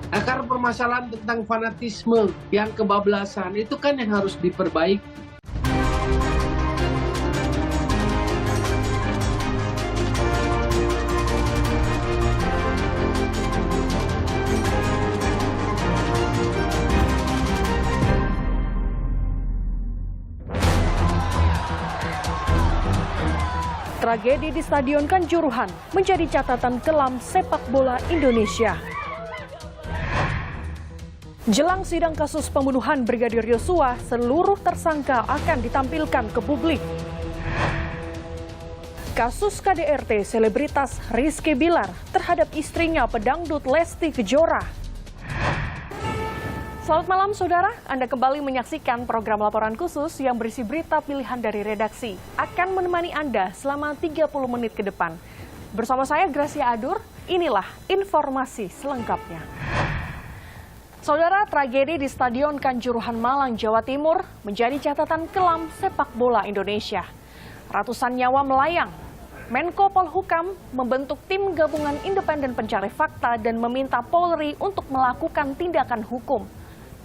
Akar permasalahan tentang fanatisme yang kebablasan itu kan yang harus diperbaiki. Tragedi di Stadion Kanjuruhan menjadi catatan kelam sepak bola Indonesia. Jelang sidang kasus pembunuhan Brigadir Yosua, seluruh tersangka akan ditampilkan ke publik. Kasus KDRT selebritas Rizky Bilar terhadap istrinya pedangdut Lesti Kejora. Selamat malam saudara, Anda kembali menyaksikan program laporan khusus yang berisi berita pilihan dari redaksi. Akan menemani Anda selama 30 menit ke depan. Bersama saya Gracia Adur, inilah informasi selengkapnya. Saudara, tragedi di Stadion Kanjuruhan Malang, Jawa Timur menjadi catatan kelam sepak bola Indonesia. Ratusan nyawa melayang. Menko Polhukam membentuk tim gabungan independen pencari fakta dan meminta Polri untuk melakukan tindakan hukum.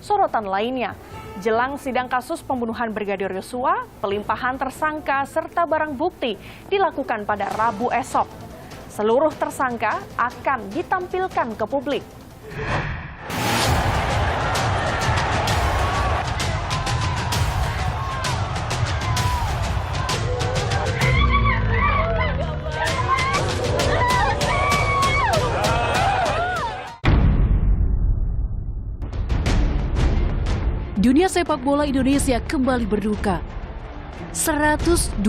Sorotan lainnya, jelang sidang kasus pembunuhan Brigadir Yosua, pelimpahan tersangka serta barang bukti dilakukan pada Rabu esok. Seluruh tersangka akan ditampilkan ke publik. Dunia sepak bola Indonesia kembali berduka. 125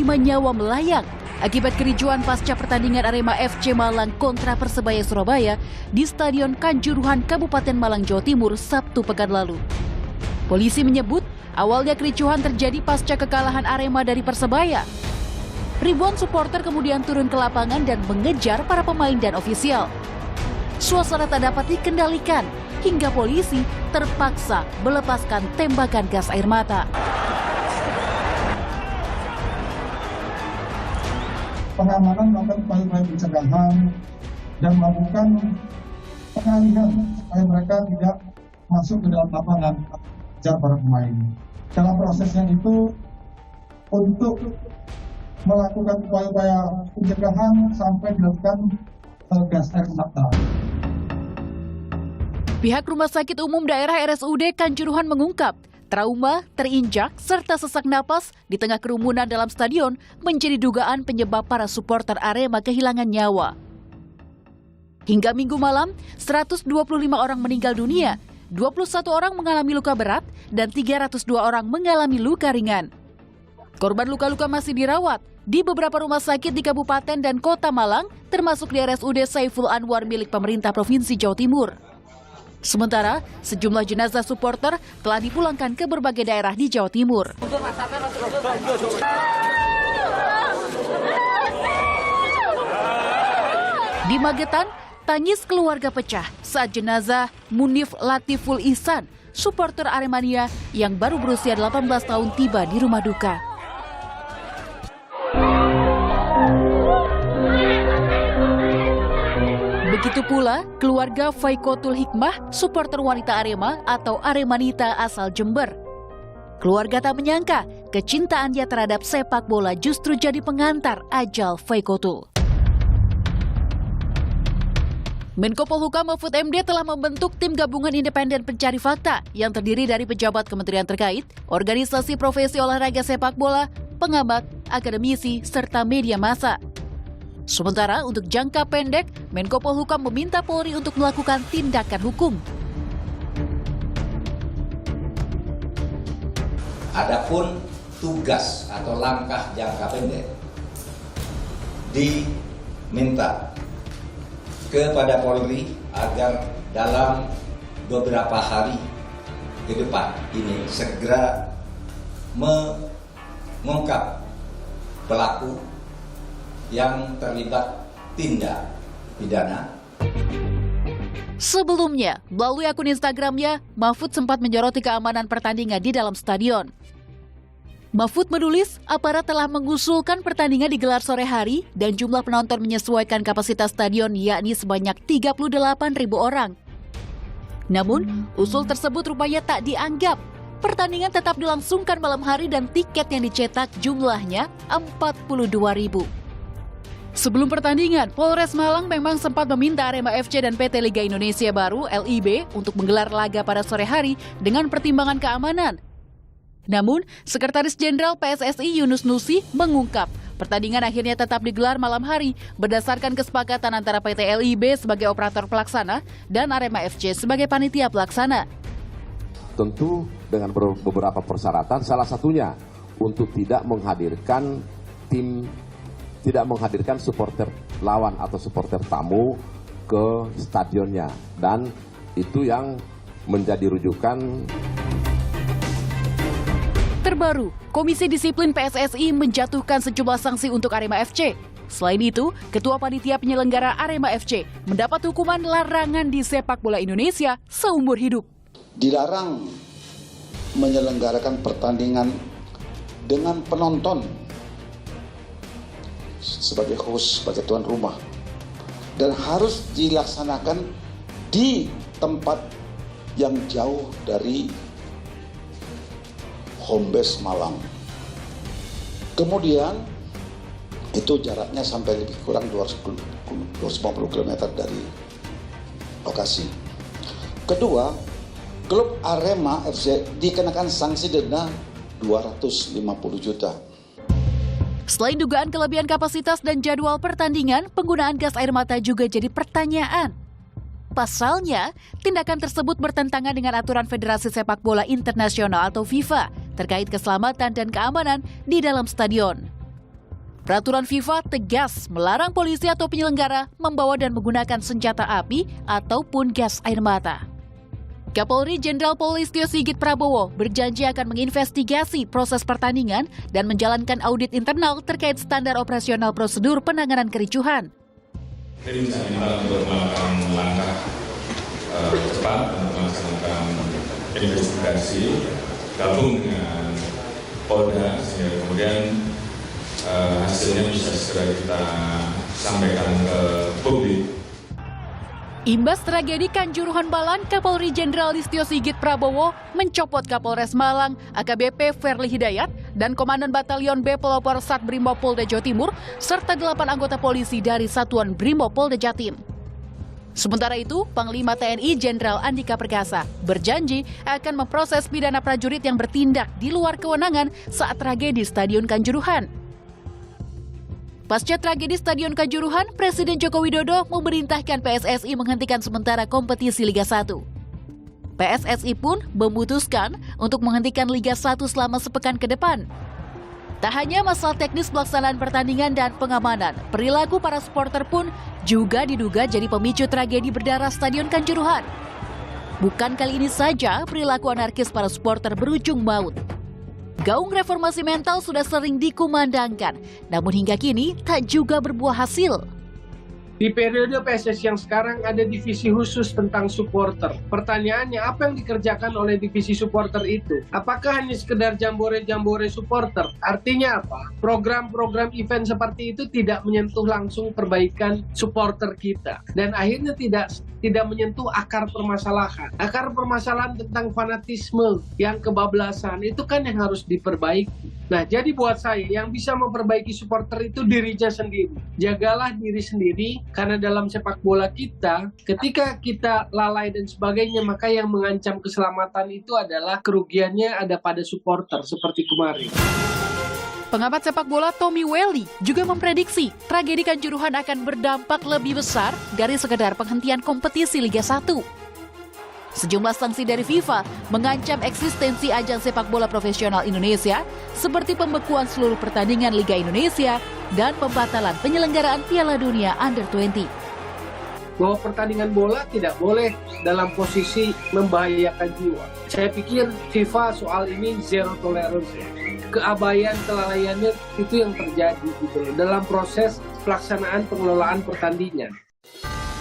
nyawa melayang akibat kericuan pasca pertandingan Arema FC Malang kontra Persebaya Surabaya di Stadion Kanjuruhan, Kabupaten Malang, Jawa Timur, Sabtu pekan lalu. Polisi menyebut awalnya kericuhan terjadi pasca kekalahan Arema dari Persebaya. Ribuan supporter kemudian turun ke lapangan dan mengejar para pemain dan ofisial. Suasana tak dapat dikendalikan hingga polisi terpaksa melepaskan tembakan gas air mata. Pengamanan melakukan upaya pencegahan dan melakukan pengalihan supaya mereka tidak masuk ke dalam lapangan kejar para pemain. Dalam prosesnya itu untuk melakukan upaya-upaya pencegahan sampai dilakukan gas air mata. Pihak Rumah Sakit Umum Daerah RSUD Kanjuruhan mengungkap, trauma, terinjak, serta sesak napas di tengah kerumunan dalam stadion menjadi dugaan penyebab para supporter Arema kehilangan nyawa. Hingga Minggu malam, 125 orang meninggal dunia, 21 orang mengalami luka berat, dan 302 orang mengalami luka ringan. Korban luka-luka masih dirawat di beberapa rumah sakit di Kabupaten dan Kota Malang, termasuk di RSUD Saiful Anwar milik pemerintah Provinsi Jawa Timur. Sementara, sejumlah jenazah supporter telah dipulangkan ke berbagai daerah di Jawa Timur. Di Magetan, tangis keluarga pecah saat jenazah Munif Latiful Ihsan, supporter Aremania yang baru berusia 18 tahun tiba di rumah duka. Begitu pula keluarga Faikotul Hikmah, supporter wanita Arema atau Aremanita asal Jember. Keluarga tak menyangka kecintaannya terhadap sepak bola justru jadi pengantar ajal Faikotul. Menko Polhukam Mahfud MD telah membentuk tim gabungan independen pencari fakta yang terdiri dari pejabat kementerian terkait, organisasi profesi olahraga sepak bola, pengamat, akademisi, serta media massa. Sementara untuk jangka pendek, Menko Polhukam meminta Polri untuk melakukan tindakan hukum. Adapun tugas atau langkah jangka pendek diminta kepada Polri agar dalam beberapa hari ke depan ini segera mengungkap pelaku yang terlibat tindak pidana. Sebelumnya, melalui akun Instagramnya, Mahfud sempat menyoroti keamanan pertandingan di dalam stadion. Mahfud menulis, aparat telah mengusulkan pertandingan digelar sore hari dan jumlah penonton menyesuaikan kapasitas stadion yakni sebanyak 38.000 orang. Namun, usul tersebut rupanya tak dianggap. Pertandingan tetap dilangsungkan malam hari dan tiket yang dicetak jumlahnya 42.000. Sebelum pertandingan, Polres Malang memang sempat meminta Arema FC dan PT Liga Indonesia Baru (LIB) untuk menggelar laga pada sore hari dengan pertimbangan keamanan. Namun, Sekretaris Jenderal PSSI Yunus Nusi mengungkap pertandingan akhirnya tetap digelar malam hari berdasarkan kesepakatan antara PT LIB sebagai operator pelaksana dan Arema FC sebagai panitia pelaksana. Tentu dengan beberapa persyaratan, salah satunya untuk tidak menghadirkan supporter lawan atau supporter tamu ke stadionnya, dan itu yang menjadi rujukan. Terbaru, Komisi Disiplin PSSI menjatuhkan sejumlah sanksi untuk Arema FC. Selain itu, Ketua Panitia Penyelenggara Arema FC mendapat hukuman larangan di sepak bola Indonesia seumur hidup. Dilarang menyelenggarakan pertandingan dengan penonton sebagai host, sebagai tuan rumah, dan harus dilaksanakan di tempat yang jauh dari home base Malang. Kemudian itu jaraknya sampai lebih kurang 250 km dari lokasi. Kedua, klub Arema FC dikenakan sanksi denda 250 juta. Selain dugaan kelebihan kapasitas dan jadwal pertandingan, penggunaan gas air mata juga jadi pertanyaan. Pasalnya, tindakan tersebut bertentangan dengan aturan Federasi Sepak Bola Internasional atau FIFA terkait keselamatan dan keamanan di dalam stadion. Peraturan FIFA tegas melarang polisi atau penyelenggara membawa dan menggunakan senjata api ataupun gas air mata. Kapolri Jenderal Polisi Listio Sigit Prabowo berjanji akan menginvestigasi proses pertandingan dan menjalankan audit internal terkait standar operasional prosedur penanganan kericuhan. Jadi misalnya kita untuk melakukan langkah cepat untuk melaksanakan investigasi gabung dengan Polda sehingga kemudian hasilnya bisa segera kita sampaikan ke publik. Imbas tragedi Kanjuruhan Malang, Kapolri Jenderal Listio Sigit Prabowo mencopot Kapolres Malang AKBP Ferli Hidayat dan Komandan Batalion B Pelopor Sat Brimopolda Jawa Timur serta 8 anggota polisi dari Satuan Brimopolda Jatim. Sementara itu, Panglima TNI Jenderal Andika Perkasa berjanji akan memproses pidana prajurit yang bertindak di luar kewenangan saat tragedi Stadion Kanjuruhan. Pasca tragedi Stadion Kanjuruhan, Presiden Joko Widodo memerintahkan PSSI menghentikan sementara kompetisi Liga 1. PSSI pun memutuskan untuk menghentikan Liga 1 selama sepekan ke depan. Tak hanya masalah teknis pelaksanaan pertandingan dan pengamanan, perilaku para supporter pun juga diduga jadi pemicu tragedi berdarah Stadion Kanjuruhan. Bukan kali ini saja perilaku anarkis para supporter berujung maut. Gaung reformasi mental sudah sering dikumandangkan, namun hingga kini tak juga berbuah hasil. Di periode PSSI yang sekarang ada divisi khusus tentang supporter. Pertanyaannya, apa yang dikerjakan oleh divisi supporter itu? Apakah hanya sekedar jambore-jambore supporter? Artinya apa? Program-program event seperti itu tidak menyentuh langsung perbaikan supporter kita. Dan akhirnya tidak menyentuh akar permasalahan. Akar permasalahan tentang fanatisme yang kebablasan itu kan yang harus diperbaiki. Nah, jadi buat saya yang bisa memperbaiki supporter itu dirinya sendiri. Jagalah diri sendiri, karena dalam sepak bola kita, ketika kita lalai dan sebagainya, maka yang mengancam keselamatan itu adalah kerugiannya ada pada supporter seperti kemarin. Pengamat sepak bola Tommy Welly juga memprediksi tragedi Kanjuruhan akan berdampak lebih besar dari sekedar penghentian kompetisi Liga 1. Sejumlah sanksi dari FIFA mengancam eksistensi ajang sepak bola profesional Indonesia seperti pembekuan seluruh pertandingan Liga Indonesia dan pembatalan penyelenggaraan Piala Dunia Under-20. Bahwa pertandingan bola tidak boleh dalam posisi membahayakan jiwa. Saya pikir FIFA soal ini zero tolerance. Keabayan, kelalaiannya itu yang terjadi gitu dalam proses pelaksanaan pengelolaan pertandingan.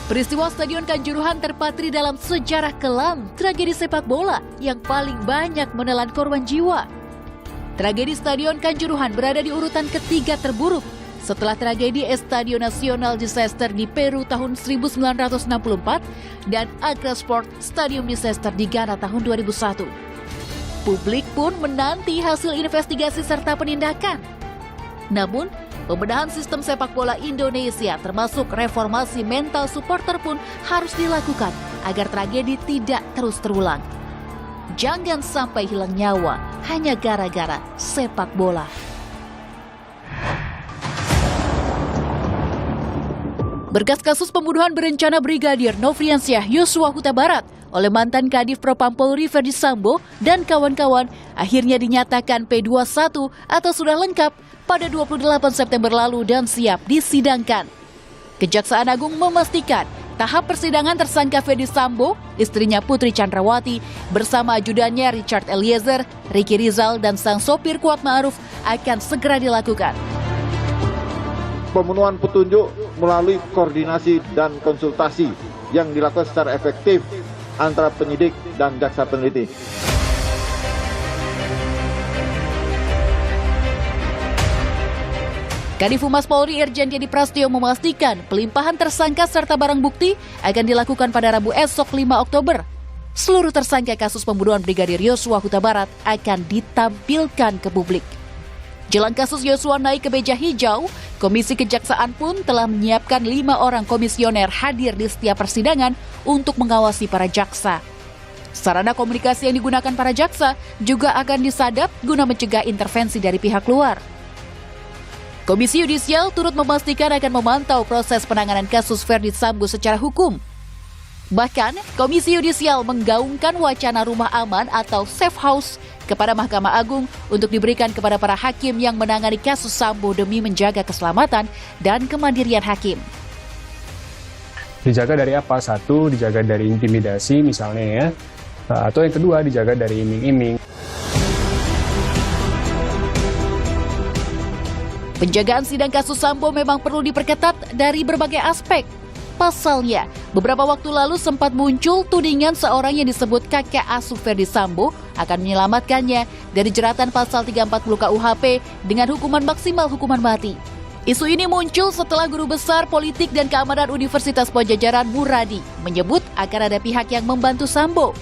Peristiwa Stadion Kanjuruhan terpatri dalam sejarah kelam tragedi sepak bola yang paling banyak menelan korban jiwa. tragedi Stadion Kanjuruhan berada di urutan ketiga terburuk setelah tragedi Estadio Nacional Disaster di Peru tahun 1964 dan Accra Sport Stadium Disaster di Ghana tahun 2001. Publik pun menanti hasil investigasi serta penindakan. Namun, pembenahan sistem sepak bola Indonesia termasuk reformasi mental supporter pun harus dilakukan agar tragedi tidak terus terulang. Jangan sampai hilang nyawa hanya gara-gara sepak bola. Berkas kasus pembunuhan berencana Brigadir Nofriansyah Yosua Huta Barat oleh mantan Kadif Propam Polri Ferdi Sambo dan kawan-kawan akhirnya dinyatakan P21 atau sudah lengkap pada 28 September lalu dan siap disidangkan. Kejaksaan Agung memastikan tahap persidangan tersangka Ferdi Sambo, istrinya Putri Chandrawati, bersama ajudannya Richard Eliezer, Ricky Rizal, dan sang sopir Kuat Ma'ruf akan segera dilakukan. Pemenuhan petunjuk melalui koordinasi dan konsultasi yang dilakukan secara efektif antara penyidik dan jaksa peneliti. Kadif Humas Polri Irjen Dedi Prasetyo memastikan pelimpahan tersangka serta barang bukti akan dilakukan pada Rabu esok 5 Oktober. Seluruh tersangka kasus pembunuhan Brigadir Yosua Huta Barat akan ditampilkan ke publik. Jelang kasus Yosua naik ke meja hijau, Komisi Kejaksaan pun telah menyiapkan 5 orang komisioner hadir di setiap persidangan untuk mengawasi para jaksa. Sarana komunikasi yang digunakan para jaksa juga akan disadap guna mencegah intervensi dari pihak luar. Komisi Yudisial turut memastikan akan memantau proses penanganan kasus Ferdi Sambo secara hukum. Bahkan, Komisi Yudisial menggaungkan wacana rumah aman atau safe house kepada Mahkamah Agung untuk diberikan kepada para hakim yang menangani kasus Sambo demi menjaga keselamatan dan kemandirian hakim. Dijaga dari apa? Satu, dijaga dari intimidasi misalnya ya. Atau yang kedua, dijaga dari iming-iming. Penjagaan sidang kasus Sambo memang perlu diperketat dari berbagai aspek. Pasalnya, beberapa waktu lalu sempat muncul tudingan seorang yang disebut kakek asuh Ferdi Sambo akan menyelamatkannya dari jeratan pasal 340 KUHP dengan hukuman maksimal hukuman mati. Isu ini muncul setelah guru besar politik dan keamanan Universitas Padjadjaran Muradi menyebut akan ada pihak yang membantu Sambo.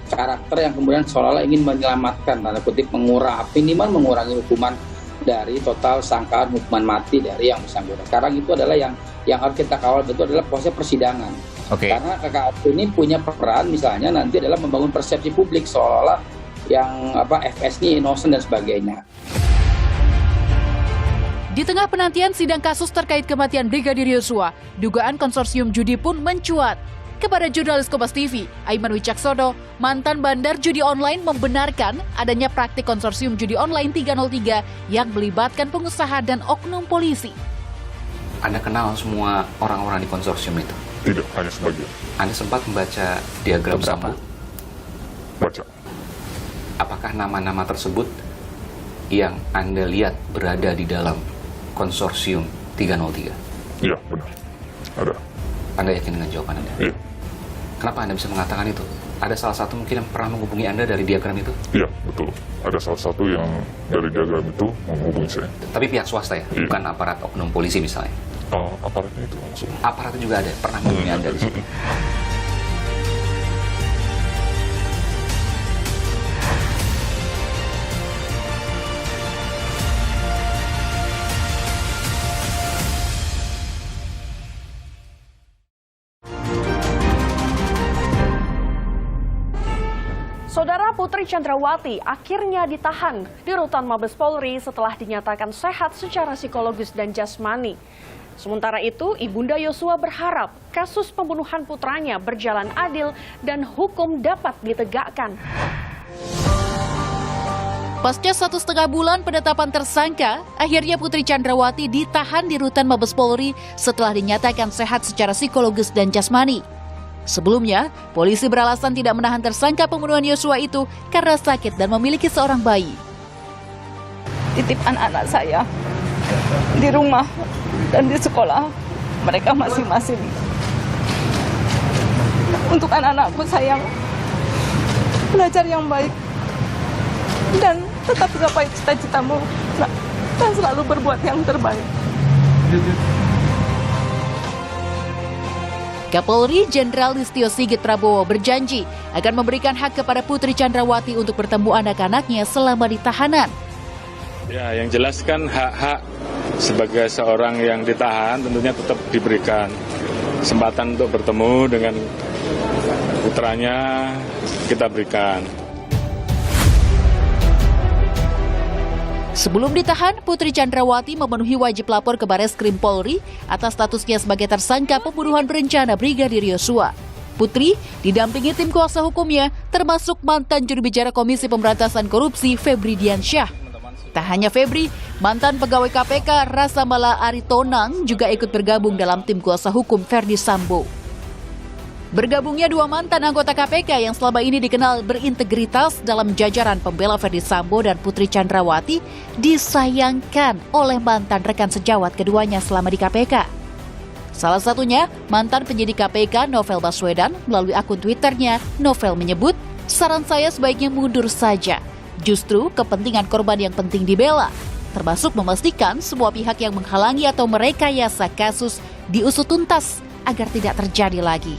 Karakter yang kemudian seolah-olah ingin menyelamatkan, tanda kutip minimal mengurangi hukuman dari total sangkaan hukuman mati dari yang bersangkutan. Sekarang itu adalah yang harus kita kawal betul adalah proses persidangan. Karena KKP ini punya peran misalnya nanti adalah membangun persepsi publik seolah-olah yang FS ini innocent dan sebagainya. Di tengah penantian sidang kasus terkait kematian Brigadir Yosua, dugaan konsorsium judi pun mencuat. Kepada jurnalis Kompas TV, Aiman Wicaksono, mantan bandar judi online membenarkan adanya praktik konsorsium judi online 303 yang melibatkan pengusaha dan oknum polisi. Anda kenal semua orang-orang di konsorsium itu? Tidak, hanya sebagian. Anda sempat membaca diagram Sambo? Baca. Apakah nama-nama tersebut yang Anda lihat berada di dalam konsorsium 303? Iya, benar. Ada. Anda yakin dengan jawaban Anda? Iya. Kenapa Anda bisa mengatakan itu? Ada salah satu mungkin yang pernah menghubungi Anda dari diagram itu? Iya, betul. Ada salah satu yang dari diagram itu menghubungi saya. Tapi pihak swasta ya? Iya. Bukan aparat oknum polisi misalnya? Aparatnya itu langsung. Aparatnya juga ada? Pernah menghubungi Anda di situ? Saudara Putri Chandrawati akhirnya ditahan di rutan Mabes Polri setelah dinyatakan sehat secara psikologis dan jasmani. Sementara itu, Ibunda Yosua berharap kasus pembunuhan putranya berjalan adil dan hukum dapat ditegakkan. Pasca 1,5 bulan penetapan tersangka, akhirnya Putri Chandrawati ditahan di rutan Mabes Polri setelah dinyatakan sehat secara psikologis dan jasmani. Sebelumnya, polisi beralasan tidak menahan tersangka pembunuhan Yosua itu karena sakit dan memiliki seorang bayi. Titip anak-anak saya di rumah dan di sekolah mereka masing-masing. Untuk anak-anakku sayang belajar yang baik dan Tetap gapai cita-citamu. Dan selalu berbuat yang terbaik. Kapolri Jenderal Listio Sigit Prabowo berjanji akan memberikan hak kepada Putri Chandrawati untuk bertemu anak-anaknya selama di tahanan. Ya, yang jelas kan hak-hak sebagai seorang yang ditahan tentunya tetap diberikan kesempatan untuk bertemu dengan putranya, kita berikan. Sebelum ditahan, Putri Chandrawati memenuhi wajib lapor ke Bareskrim Polri atas statusnya sebagai tersangka pembunuhan berencana Brigadir Yosua. Putri didampingi tim kuasa hukumnya, termasuk mantan juru bicara Komisi Pemberantasan Korupsi Febri Diansyah. Tak hanya Febri, mantan pegawai KPK Rasamala Aritonang juga ikut bergabung dalam tim kuasa hukum Verdi Sambo. Bergabungnya dua mantan anggota KPK yang selama ini dikenal berintegritas dalam jajaran pembela Verdi Sambo dan Putri Chandrawati disayangkan oleh mantan rekan sejawat keduanya selama di KPK. Salah satunya, mantan penyidik KPK Novel Baswedan melalui akun Twitternya, Novel menyebut, saran saya sebaiknya mundur saja. Justru kepentingan korban yang penting dibela, termasuk memastikan semua pihak yang menghalangi atau merekayasa kasus diusut tuntas agar tidak terjadi lagi.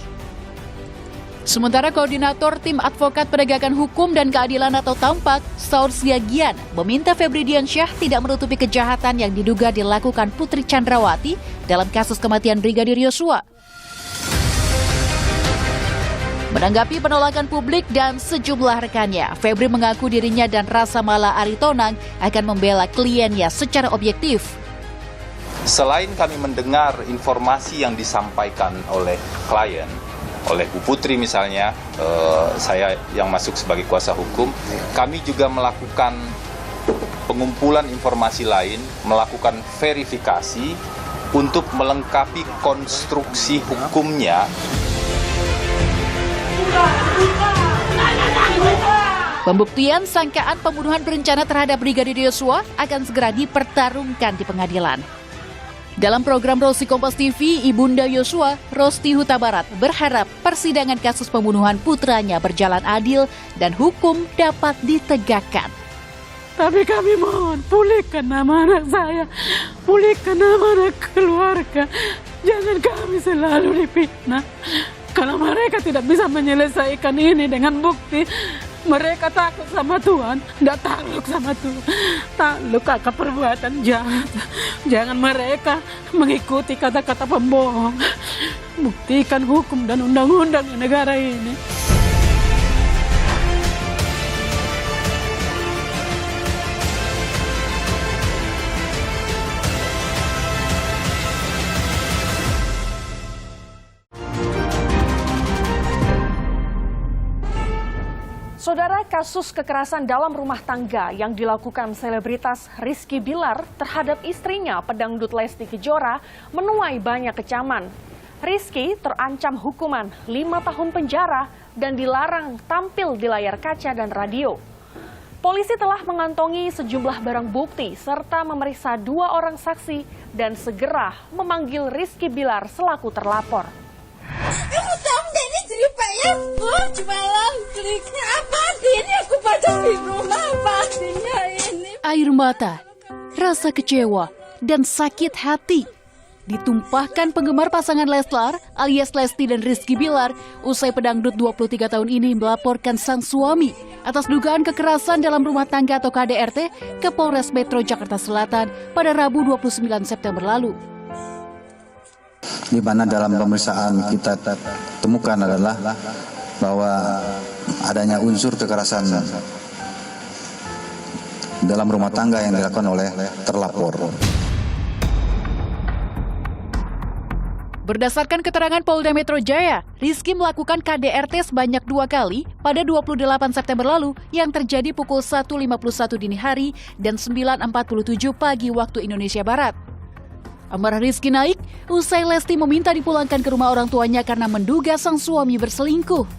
Sementara Koordinator Tim Advokat Penegakan Hukum dan Keadilan atau TAMPAK, Saur Siagian, meminta Febri Diansyah tidak menutupi kejahatan yang diduga dilakukan Putri Chandrawati dalam kasus kematian Brigadir Yosua. Menanggapi penolakan publik dan sejumlah rekannya, Febri mengaku dirinya dan Rasamala Aritonang akan membela kliennya secara objektif. Selain kami mendengar informasi yang disampaikan oleh klien, oleh Bu Putri misalnya, saya yang masuk sebagai kuasa hukum, kami juga melakukan pengumpulan informasi lain, melakukan verifikasi untuk melengkapi konstruksi hukumnya. Pembuktian sangkaan pembunuhan berencana terhadap Brigadir Yosua akan segera dipertarungkan di pengadilan. Dalam program Rosi Kompas TV, Ibunda Yosua, Rosti Huta Barat, berharap persidangan kasus pembunuhan putranya berjalan adil dan hukum dapat ditegakkan. Tapi kami mohon, pulihkan nama anak saya, pulihkan nama anak keluarga. Jangan kami selalu difitnah. Kalau mereka tidak bisa menyelesaikan ini dengan bukti, mereka takut sama Tuhan, tidak takluk sama Tuhan, takluk akan perbuatan jahat. Jangan mereka mengikuti kata-kata pembohong. Buktikan hukum dan undang-undang di negara ini. Saudara, kasus kekerasan dalam rumah tangga yang dilakukan selebritas Rizky Bilar terhadap istrinya pedangdut Lesti Kejora menuai banyak kecaman. Rizky terancam hukuman 5 tahun penjara dan dilarang tampil di layar kaca dan radio. Polisi telah mengantongi sejumlah barang bukti serta memeriksa 2 orang saksi dan segera memanggil Rizky Bilar selaku terlapor. Kamu tahu nggak ini ceritanya jualan kliknya apa ini aku baca di rumah apa artinya ini. Air mata, rasa kecewa, dan sakit hati ditumpahkan penggemar pasangan Leslar alias Lesti dan Rizky Bilar usai pedangdut 23 tahun ini melaporkan sang suami atas dugaan kekerasan dalam rumah tangga atau KDRT ke Polres Metro Jakarta Selatan pada Rabu 29 September lalu. Di mana dalam pemeriksaan kita temukan adalah bahwa adanya unsur kekerasan dalam rumah tangga yang dilakukan oleh terlapor. Berdasarkan keterangan Polda Metro Jaya, Rizky melakukan KDRT sebanyak 2 kali pada 28 September lalu yang terjadi pukul 1.51 dini hari dan 9.47 pagi waktu Indonesia Barat. Amarah Rizky naik usai Lesti meminta dipulangkan ke rumah orang tuanya karena menduga sang suami berselingkuh.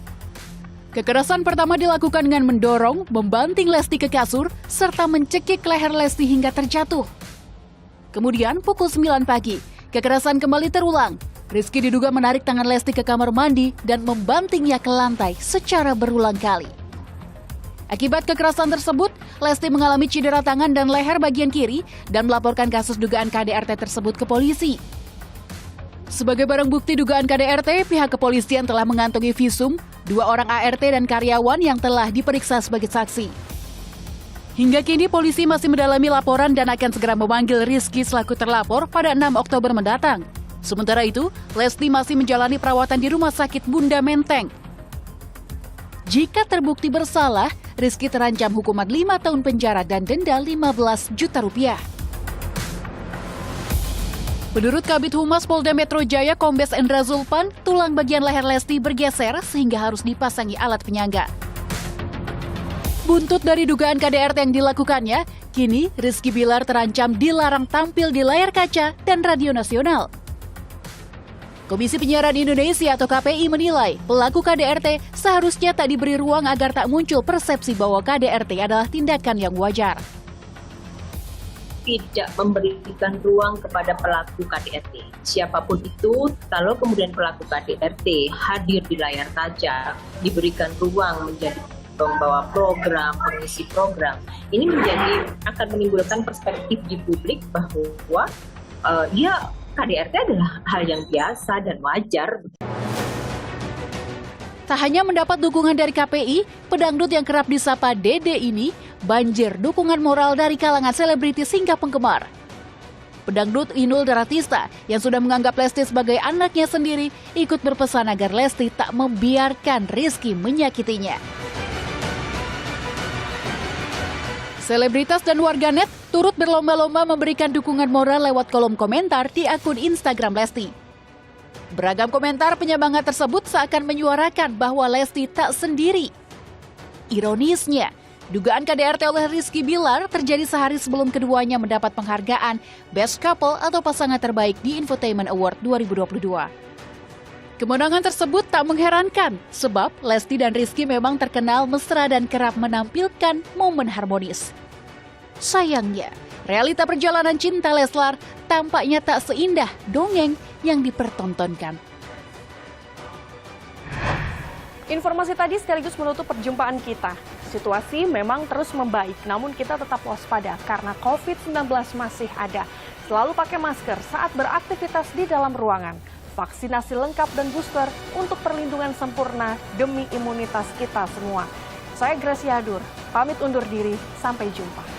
Kekerasan pertama dilakukan dengan mendorong, membanting Lesti ke kasur, serta mencekik leher Lesti hingga terjatuh. Kemudian pukul 9 pagi, kekerasan kembali terulang. Rizky diduga menarik tangan Lesti ke kamar mandi dan membantingnya ke lantai secara berulang kali. Akibat kekerasan tersebut, Lesti mengalami cedera tangan dan leher bagian kiri dan melaporkan kasus dugaan KDRT tersebut ke polisi. Sebagai barang bukti dugaan KDRT, pihak kepolisian telah mengantongi visum 2 orang ART dan karyawan yang telah diperiksa sebagai saksi. Hingga kini polisi masih mendalami laporan dan akan segera memanggil Rizky selaku terlapor pada 6 Oktober mendatang. Sementara itu, Lesti masih menjalani perawatan di Rumah Sakit Bunda Menteng. Jika terbukti bersalah, Rizky terancam hukuman 5 tahun penjara dan denda 15 juta rupiah. Menurut Kabid Humas Polda Metro Jaya Kombes Endra Zulpan, tulang bagian leher Lesti bergeser sehingga harus dipasangi alat penyangga. Buntut dari dugaan KDRT yang dilakukannya, kini Rizky Bilar terancam dilarang tampil di layar kaca dan radio nasional. Komisi Penyiaran Indonesia atau KPI menilai pelaku KDRT seharusnya tak diberi ruang agar tak muncul persepsi bahwa KDRT adalah tindakan yang wajar. Tidak memberikan ruang kepada pelaku KDRT. Siapapun itu, kalau kemudian pelaku KDRT hadir di layar kaca, diberikan ruang menjadi pembawa program, pengisi program, ini akan menimbulkan perspektif di publik bahwa KDRT adalah hal yang biasa dan wajar. Tak hanya mendapat dukungan dari KPI, pedangdut yang kerap disapa Dede ini banjir dukungan moral dari kalangan selebritis hingga penggemar. Pedangdut Inul Daratista yang sudah menganggap Lesti sebagai anaknya sendiri ikut berpesan agar Lesti tak membiarkan Rizky menyakitinya. Selebritas dan warganet turut berlomba-lomba memberikan dukungan moral lewat kolom komentar di akun Instagram Lesti. Beragam komentar penyemangat tersebut seakan menyuarakan bahwa Lesti tak sendiri. Ironisnya, dugaan KDRT oleh Rizky Bilar terjadi sehari sebelum keduanya mendapat penghargaan Best Couple atau pasangan terbaik di Infotainment Award 2022. Kemenangan tersebut tak mengherankan, sebab Lesti dan Rizky memang terkenal mesra dan kerap menampilkan momen harmonis. Sayangnya, realita perjalanan cinta Leslar tampaknya tak seindah dongeng yang dipertontonkan. Informasi tadi sekaligus menutup perjumpaan kita. Situasi memang terus membaik, namun kita tetap waspada karena COVID-19 masih ada. Selalu pakai masker saat beraktivitas di dalam ruangan. Vaksinasi lengkap dan booster untuk perlindungan sempurna demi imunitas kita semua. Saya Gracia Adur, pamit undur diri, sampai jumpa.